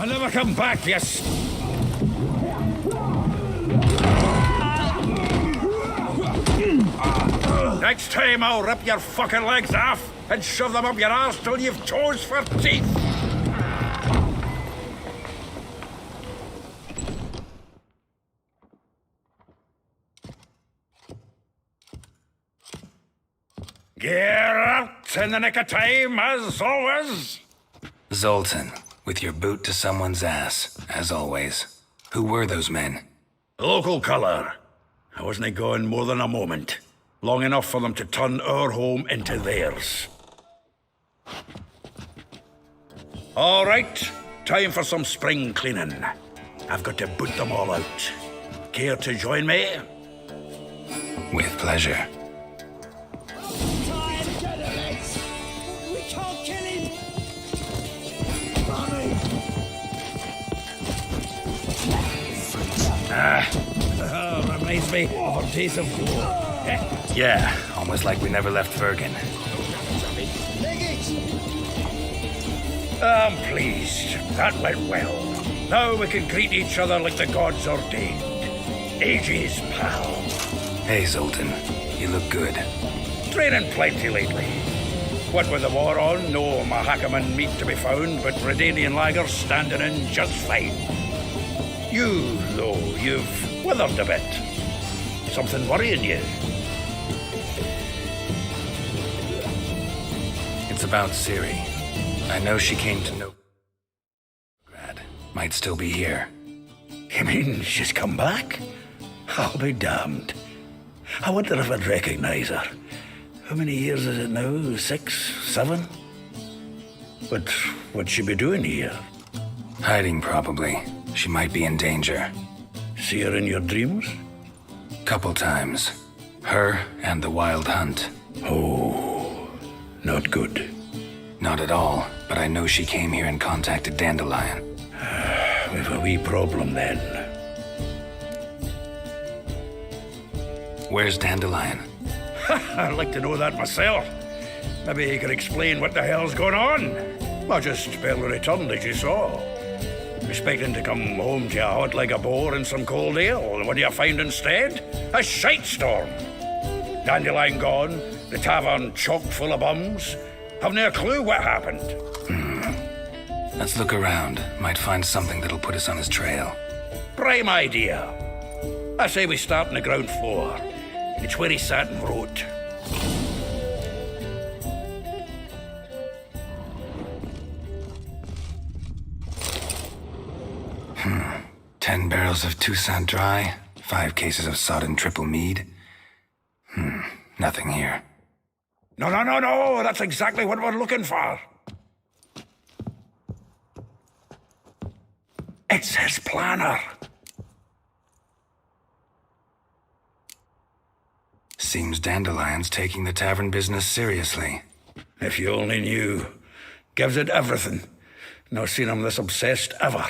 I'll never come back, yes. Next time I'll rip your fucking legs off and shove them up your arse till you've toes for teeth. Get in the nick of time, as always. Zoltan, with your boot to someone's ass, as always. Who were those men? Local colour. I wasn't gone more than a moment. Long enough for them to turn our home into theirs. All right, time for some spring cleaning. I've got to boot them all out. Care to join me? With pleasure. We can't kill him! Reminds me of our days of war. Yeah, almost like we never left Bergen. I'm pleased. That went well. Now we can greet each other like the gods ordained. Ages, pal. Hey, Zoltan, you look good. Training plenty lately. What with the war on, no Mahakaman meat to be found, but Redanian lagers standing in just fine. You, though, you've withered a bit. Something worrying you? It's about Ciri. I know she came to know... Might still be here. You mean she's come back? I'll be damned. I wonder if I'd recognize her. How many years is it now? 6, 7? But what'd she be doing here? Hiding, probably. She might be in danger. See her in your dreams? Couple times. Her and the WildHunt. Oh, not good. Not at all, but I know she came here and contacted Dandelion. We've a wee problem then. Where's Dandelion? I'd like to know that myself. Maybe he could explain what the hell's going on. Well, just barely returned, as you saw. Expecting to come home to a hot like a boar and some cold ale, and what do you find instead? A shite storm. Dandelion gone, the tavern chock full of bums. Haven't a clue what happened. Let's look around. Might find something that'll put us on his trail. Prime idea. I say we start on the ground floor. It's where he sat and wrote. 10 barrels of Toussaint Dry, 5 cases of sodden triple mead. Nothing here. No. That's exactly what we're looking for. It's his planner. Seems Dandelion's taking the tavern business seriously. If you only knew. Gives it everything. Not seen him this obsessed ever.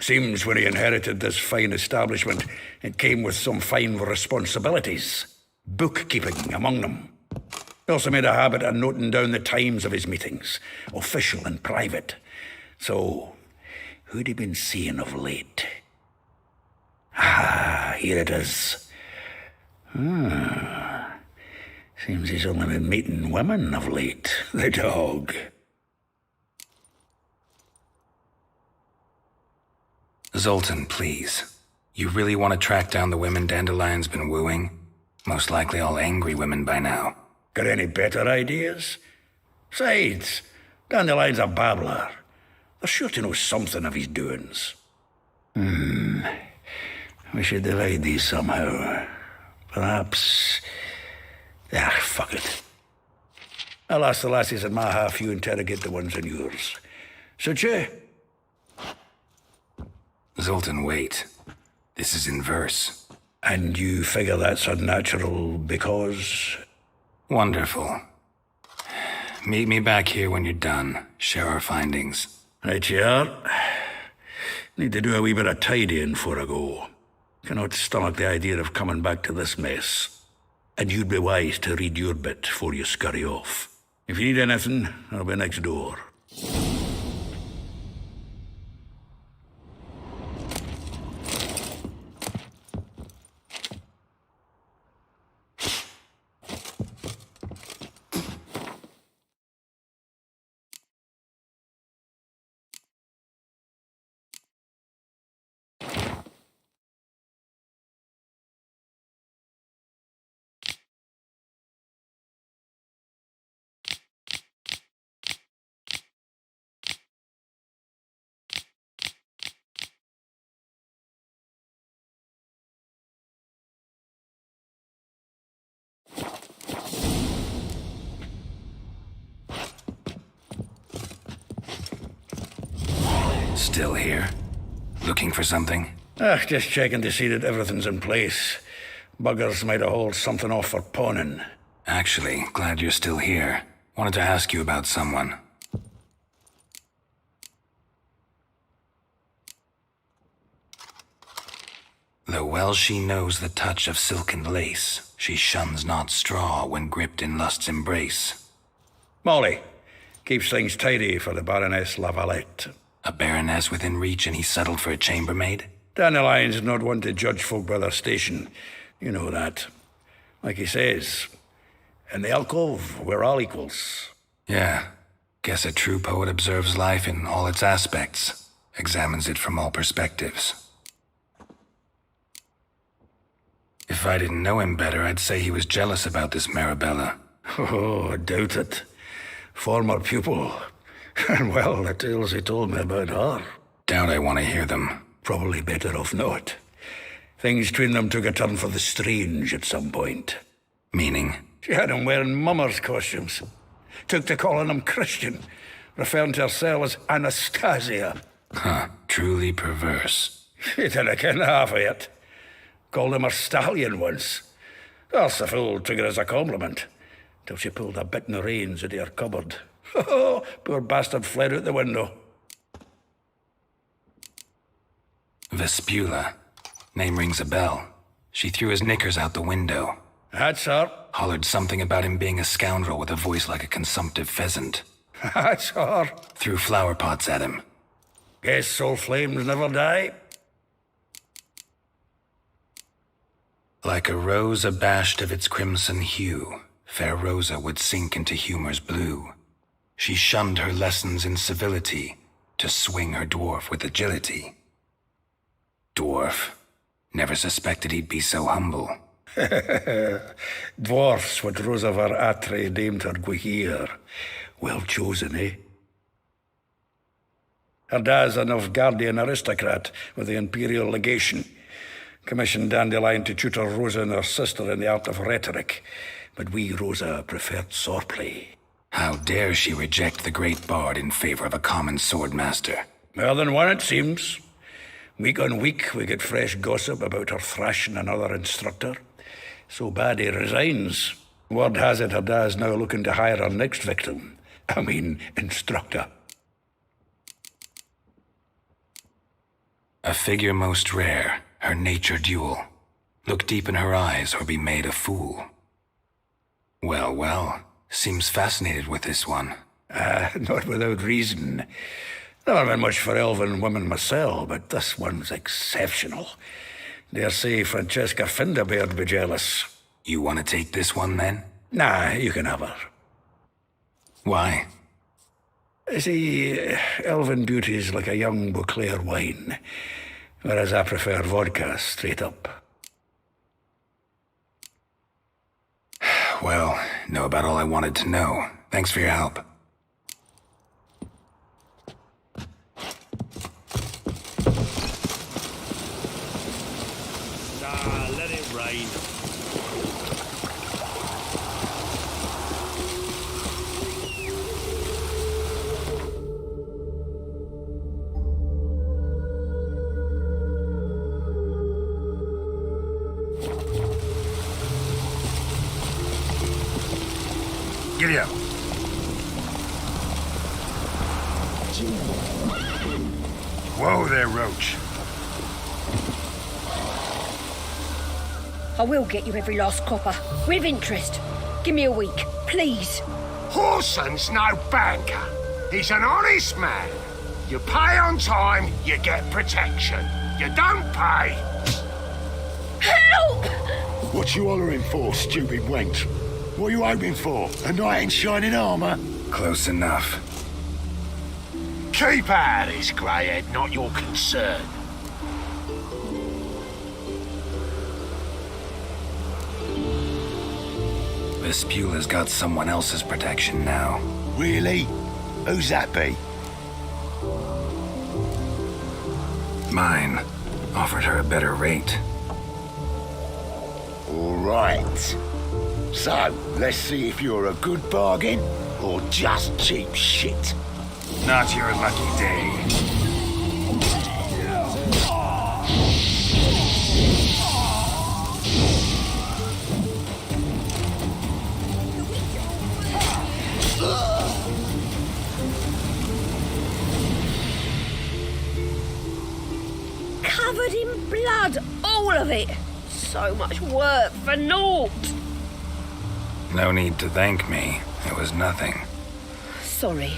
Seems when he inherited this fine establishment, it came with some fine responsibilities. Bookkeeping among them. He also made a habit of noting down the times of his meetings, official and private. So, who'd he been seeing of late? Ah, here it is. Seems he's only been meeting women of late, the dog. Zoltan, please. You really want to track down the women Dandelion's been wooing? Most likely all angry women by now. Got any better ideas? Besides, Dandelion's a babbler. They're sure to know something of his doings. We should divide these somehow. Perhaps... fuck it. I'll ask the lassies in my half, you interrogate the ones in yours. Suit you? Zoltan, wait. This is in verse. And you figure that's unnatural because... Wonderful. Meet me back here when you're done. Share our findings. Right you are. Need to do a wee bit of tidying before I go. Cannot stomach the idea of coming back to this mess. And you'd be wise to read your bit before you scurry off. If you need anything, I'll be next door. Still here? Looking for something? Just checking to see that everything's in place. Buggers might have hauled something off for pawning. Actually, glad you're still here. Wanted to ask you about someone. Though well she knows the touch of silken lace, she shuns not straw when gripped in lust's embrace. Molly keeps things tidy for the Baroness Lavalette. A baroness within reach and he settled for a chambermaid? Dandelion's not one to judge folk by their station. You know that. Like he says, in the alcove, we're all equals. Yeah. Guess a true poet observes life in all its aspects, examines it from all perspectives. If I didn't know him better, I'd say he was jealous about this Marabella. Oh, I doubt it. Former pupil. And well, the tales he told me about her. Doubt I want to hear them. Probably better off not. Things between them took a turn for the strange at some point. Meaning? She had him wearing mummers' costumes. Took to calling him Christian, referring to herself as Anastasia. Huh, truly perverse. She didn't ken half of it. Called him a stallion once. Else the fool took it as a compliment, till she pulled a bit in the reins out of her cupboard. Oh, poor bastard fled out the window. Vespula. Name rings a bell. She threw his knickers out the window. That's her. Hollered something about him being a scoundrel with a voice like a consumptive pheasant. That's her. Threw flower pots at him. Guess soul flames never die. Like a rose abashed of its crimson hue, fair Rosa would sink into humor's blue. She shunned her lessons in civility to swing her dwarf with agility. Dwarf. Never suspected he'd be so humble. Dwarfs what Rosa var Atre deemed her Guihir. Well chosen, eh? Her dad's a Novgardian aristocrat with the Imperial Legation. Commissioned Dandelion to tutor Rosa and her sister in the art of rhetoric. But we, Rosa, preferred swordplay. How dare she reject the great bard in favor of a common swordmaster? More than one, it seems. Week on week, we get fresh gossip about her thrashing another instructor. So bad he resigns. Word has it her dad's now looking to hire her next victim. I mean, instructor. A figure most rare, her nature dual. Look deep in her eyes or be made a fool. Well, well, seems fascinated with this one. Not without reason. Never been much for elven women myself, but this one's exceptional. Dare say Francesca Finderbeard be jealous. You want to take this one then? Nah, you can have her. Why? See, elven beauty's like a young Beauclair wine, whereas I prefer vodka straight up. Well, know about all I wanted to know. Thanks for your help. Let it rain. Giddy up. Whoa there, Roach. I will get you every last copper, with interest. Give me a week, please. Whoreson's no banker. He's an honest man. You pay on time, you get protection. You don't pay. Help! What you hollering for, stupid wench? What are you hoping for? A knight in shining armour? Close enough. Keep out of this, greyhead, not your concern. This Beulah's got someone else's protection now. Really? Who's that be? Mine. Offered her a better rate. All right. So, let's see if you're a good bargain or just cheap shit. Not your lucky day. Covered in blood, all of it. So much work for naught. No need to thank me. It was nothing. Sorry.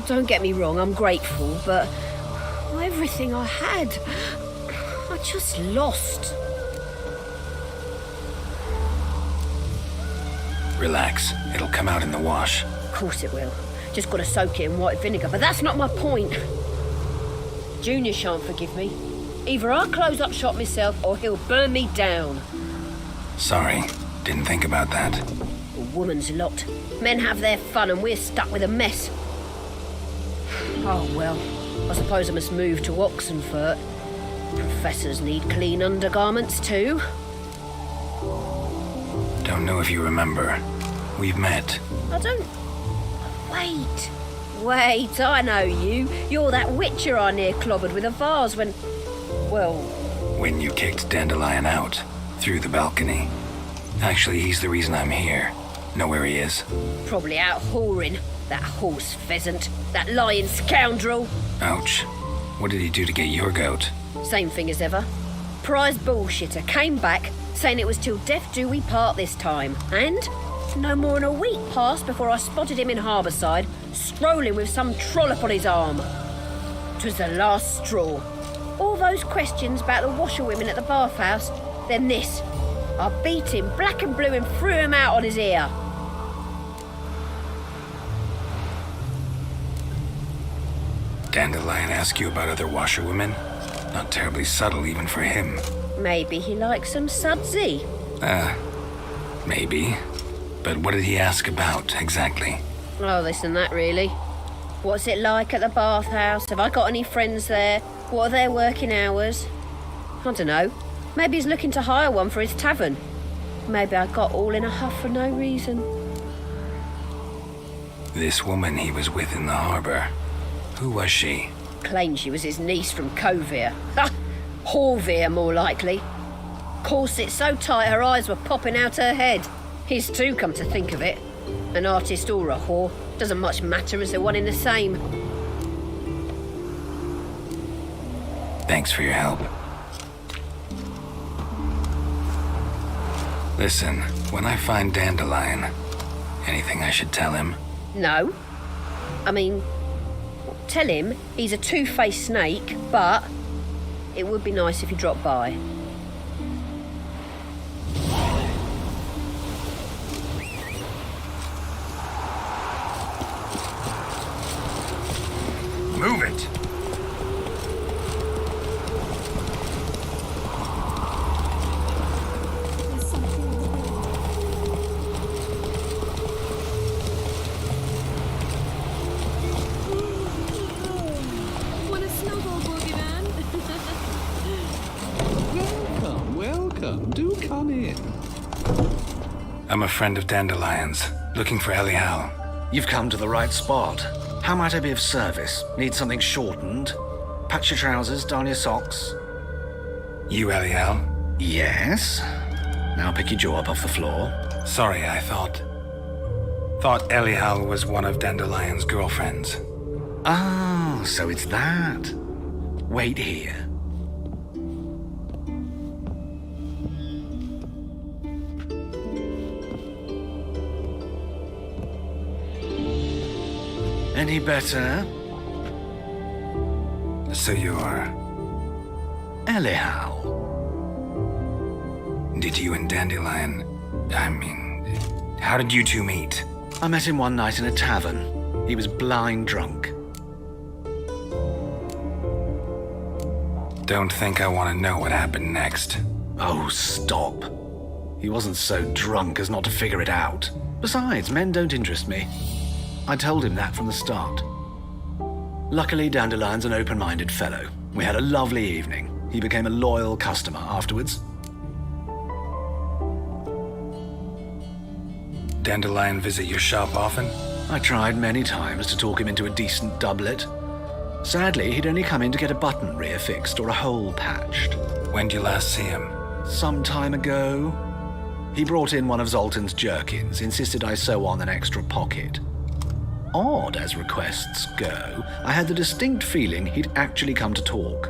Don't get me wrong, I'm grateful, but everything I had, I just lost. Relax. It'll come out in the wash. Of course it will. Just gotta soak it in white vinegar, but that's not my point. Junior shan't forgive me. Either I'll close up shop myself or he'll burn me down. Sorry. Didn't think about that. A woman's lot. Men have their fun and we're stuck with a mess. Oh well, I suppose I must move to Oxenfurt. Professors need clean undergarments too. Don't know if you remember. We've met. I don't... Wait, I know you. You're that witcher I near clobbered with a vase when... Well... When you kicked Dandelion out. Through the balcony. Actually, he's the reason I'm here. Know where he is? Probably out whoring. That horse pheasant. That lying scoundrel. Ouch. What did he do to get your goat? Same thing as ever. Prize bullshitter came back, saying it was till death do we part this time. And no more than a week passed before I spotted him in Harbourside, strolling with some trollop on his arm. 'Twas the last straw. All those questions about the washerwomen at the bathhouse, then this. I beat him black and blue and threw him out on his ear. Dandelion ask you about other washerwomen? Not terribly subtle even for him. Maybe he likes some sudsy. Maybe. But what did he ask about, exactly? Oh, this and that, really. What's it like at the bathhouse? Have I got any friends there? What are their working hours? I don't know. Maybe he's looking to hire one for his tavern. Maybe I got all in a huff for no reason. This woman he was with in the harbour. Who was she? Claimed she was his niece from Kovir. Ha! Horvir, more likely. Corset so tight her eyes were popping out her head. His too, come to think of it. An artist or a whore. Doesn't much matter as they're one in the same. Thanks for your help. Listen, when I find Dandelion, anything I should tell him? No. I mean, tell him he's a two-faced snake, but it would be nice if he dropped by. Move it! Want a snowball, boogeyman? Welcome. Do come in. I'm a friend of Dandelion's, looking for Elial. You've come to the right spot. How might I be of service? Need something shortened? Patch your trousers, darn your socks. You Elial? Yes. Now pick your jaw up off the floor. Sorry, I thought Elial was one of Dandelion's girlfriends. Ah, so it's that. Wait here. Any better? So you're... Anyhow. Did you and Dandelion... how did you two meet? I met him one night in a tavern. He was blind drunk. Don't think I want to know what happened next. Oh, stop. He wasn't so drunk as not to figure it out. Besides, men don't interest me. I told him that from the start. Luckily, Dandelion's an open-minded fellow. We had a lovely evening. He became a loyal customer afterwards. Dandelion visit your shop often? I tried many times to talk him into a decent doublet. Sadly, he'd only come in to get a button reaffixed or a hole patched. When did you last see him? Some time ago. He brought in one of Zoltan's jerkins, insisted I sew on an extra pocket. Odd as requests go, I had the distinct feeling he'd actually come to talk.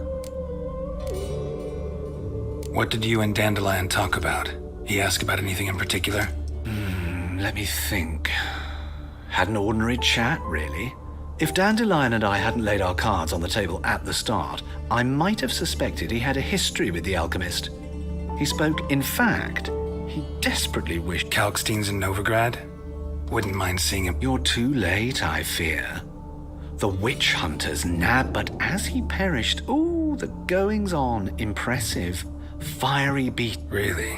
What did you and Dandelion talk about? He asked about anything in particular? Let me think. Had an ordinary chat, really. If Dandelion and I hadn't laid our cards on the table at the start, I might have suspected he had a history with the alchemist. He spoke, in fact, he desperately wished... Kalkstein's in Novigrad? Wouldn't mind seeing him. You're too late, I fear. The witch hunters nabbed, but as he perished, ooh, the goings-on, impressive. Fiery beat. Really?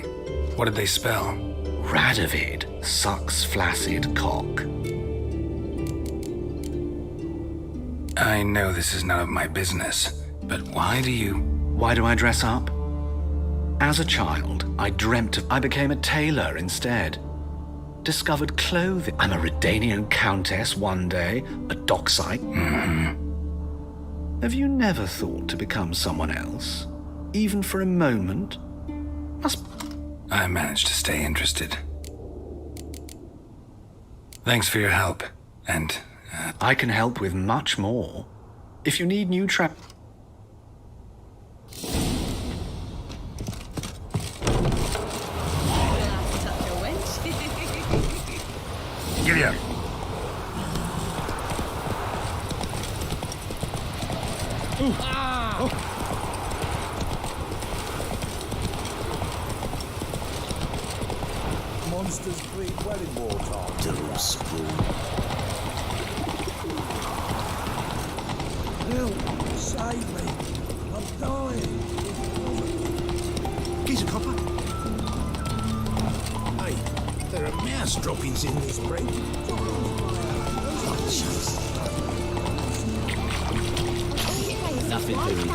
What did they spell? Radovid sucks flaccid cock. I know this is none of my business, but why do you... Why do I dress up? As a child, I dreamt I became a tailor instead. Discovered clothing. I'm a Redanian countess one day, a dockside. Have you never thought to become someone else? Even for a moment? I managed to stay interested. Thanks for your help, and... I can help with much more. If you need new trap... Give here. Monsters breed well in wartime. Little spoon. Help! Save me! I'm dying! Here's a copper. Hey, there are mouse droppings in this bread. Nothing doing.